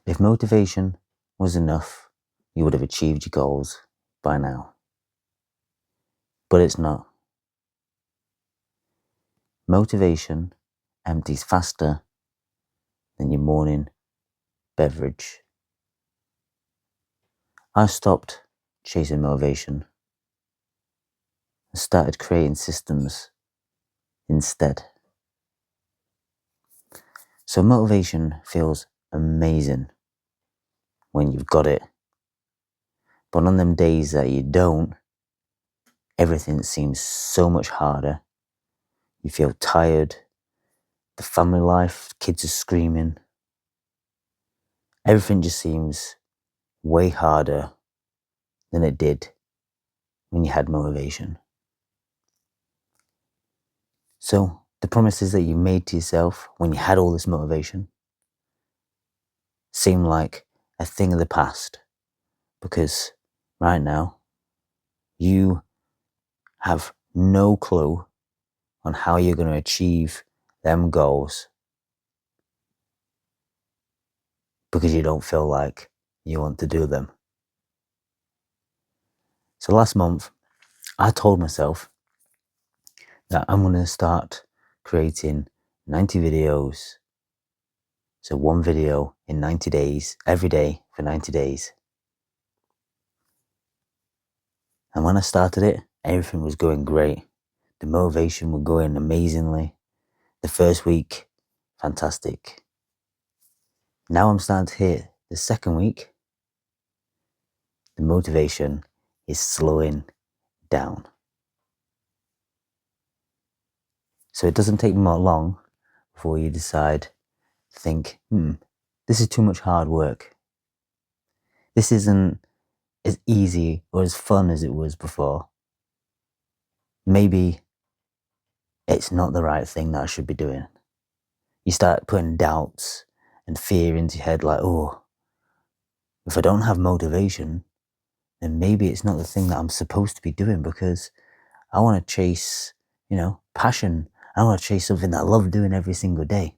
If motivation was enough, you would have achieved your goals by now. But it's not. Motivation empties faster than your morning beverage. I stopped chasing motivation and started creating systems instead. So motivation feels amazing when you've got it. But on them days that you don't, everything seems so much harder. You feel tired. The family life, kids are screaming. Everything just seems way harder than it did when you had motivation. So the promises that you made to yourself when you had all this motivation seem like a thing of the past, because right now you have no clue on how you're going to achieve them goals because you don't feel like you want to do them. So last month, I told myself that I'm going to start creating 90 videos. So one video in 90 days, every day for 90 days. And when I started it, everything was going great. The motivation was going amazingly. The first week, fantastic. Now I'm starting to hit the second week. The motivation is slowing down. So it doesn't take long before you decide to think, this is too much hard work. This isn't as easy or as fun as it was before. Maybe it's not the right thing that I should be doing. You start putting doubts and fear into your head like, if I don't have motivation, then maybe it's not the thing that I'm supposed to be doing, because I want to chase, passion. I want to chase something that I love doing every single day.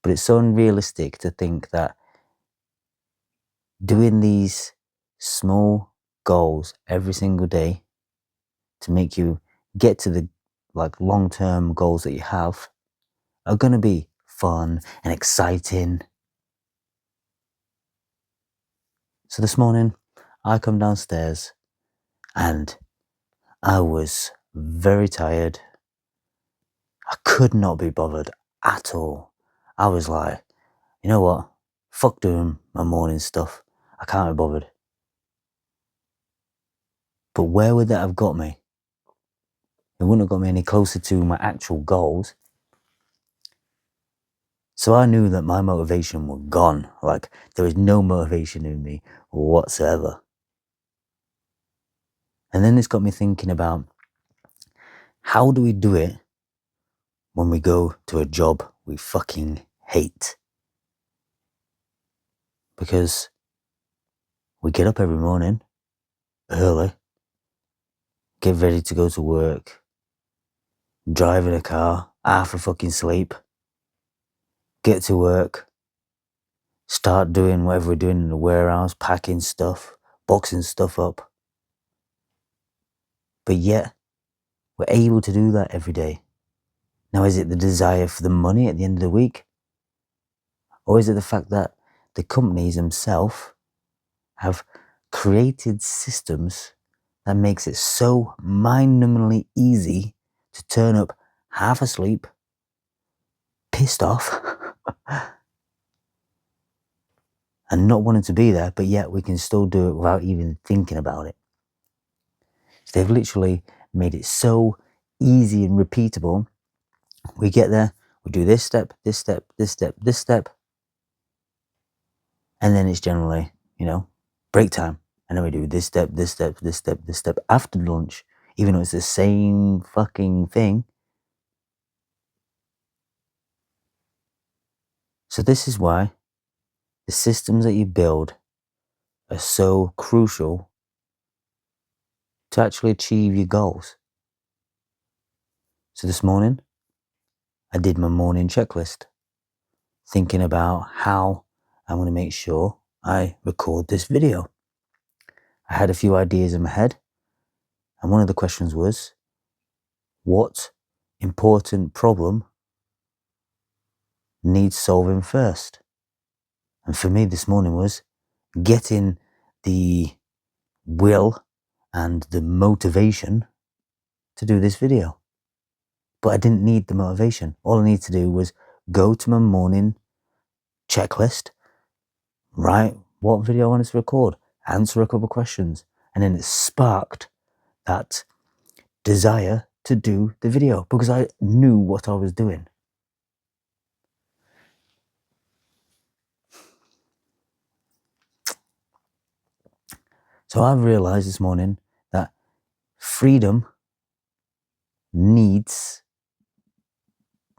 But it's so unrealistic to think that doing these small goals every single day to make you get to the long-term goals that you have are going to be fun and exciting. So this morning, I come downstairs and I was very tired. I could not be bothered at all. I was like, you know what? Fuck doing my morning stuff. I can't be bothered. But where would that have got me? It wouldn't have got me any closer to my actual goals. So I knew that my motivation was gone. Like, there was no motivation in me whatsoever. And then this got me thinking about, how do we do it when we go to a job we fucking hate? Because we get up every morning early, get ready to go to work, drive in a car, half fucking sleep, get to work, start doing whatever we're doing in the warehouse, packing stuff, boxing stuff up. But yet, we're able to do that every day. Now, is it the desire for the money at the end of the week? Or is it the fact that the companies themselves have created systems that makes it so mind-numbingly easy to turn up half asleep, pissed off, and not wanting to be there, but yet we can still do it without even thinking about it? So they've literally made it so easy and repeatable. We get there, we do this step, this step, this step, this step, and then it's generally, break time. And then we do this step, this step, this step, this step after lunch, even though it's the same fucking thing. So this is why the systems that you build are so crucial to actually achieve your goals. So this morning, I did my morning checklist. thinking about how I'm going to make sure I record this video. I had a few ideas in my head, and one of the questions was, what important problem needs solving first? And for me this morning was getting the will and the motivation to do this video. But I didn't need the motivation. All I needed to do was go to my morning checklist, write what video I wanted to record, answer a couple of questions, and then it sparked that desire to do the video because I knew what I was doing. So I've realized this morning that freedom needs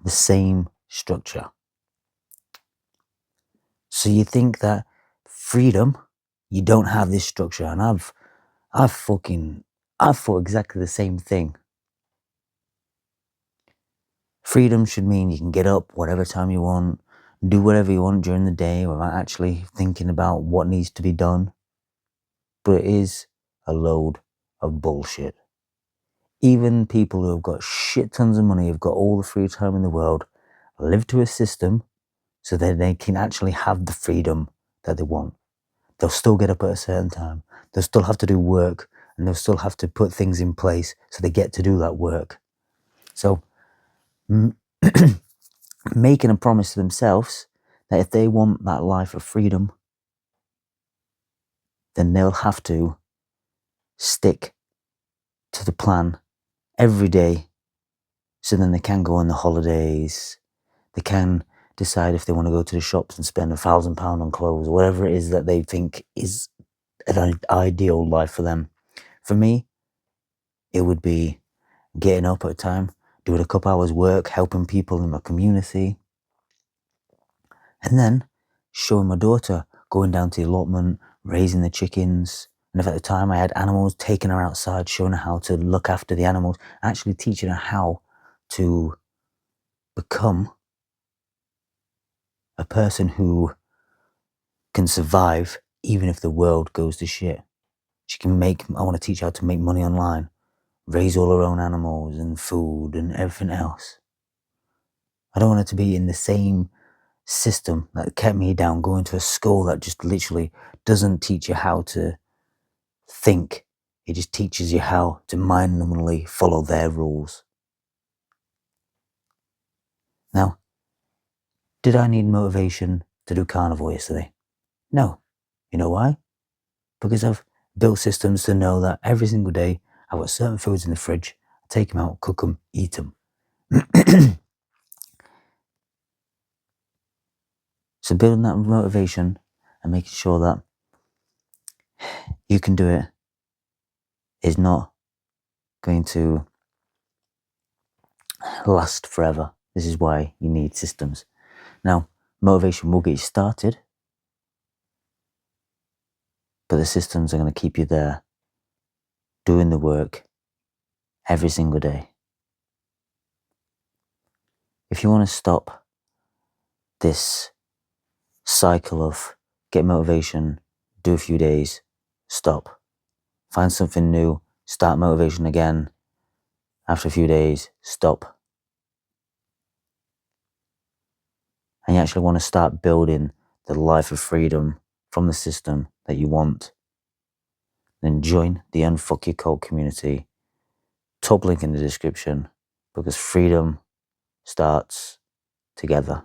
the same structure. So you think that freedom, you don't have this structure, and I've thought exactly the same thing. Freedom should mean you can get up whatever time you want, do whatever you want during the day without actually thinking about what needs to be done. But it is a load of bullshit. Even people who have got shit tons of money, have got all the free time in the world, live to a system so that they can actually have the freedom that they want. They'll still get up at a certain time. They'll still have to do work, and they'll still have to put things in place so they get to do that work. So making a promise to themselves that if they want that life of freedom, then they'll have to stick to the plan every day, so then they can go on the holidays, they can decide if they want to go to the shops and spend £1,000 on clothes, or whatever it is that they think is an ideal life for them. For me, it would be getting up at a time, doing a couple hours work, helping people in my community, and then showing my daughter, going down to the allotment, raising the chickens. And if at the time I had animals, taking her outside, showing her how to look after the animals, actually teaching her how to become a person who can survive even if the world goes to shit. I want to teach her how to make money online, raise all her own animals and food and everything else. I don't want her to be in the same system that kept me down, going to a school that just literally doesn't teach you how to think. It just teaches you how to mindlessly follow their rules. Now, did I need motivation to do carnivore yesterday? No. You know why? Because I've built systems to know that every single day I've got certain foods in the fridge, I take them out, cook them, eat them. So building that motivation and making sure that you can do it is not going to last forever. This is why you need systems. Now, motivation will get you started, but the systems are going to keep you there, doing the work every single day. If you want to stop this cycle of get motivation, do a few days, stop. Find something new, start motivation again. After a few days, stop. And you actually want to start building the life of freedom from the system that you want, then join the Unfuck Your Cult community. Top link in the description, because freedom starts together.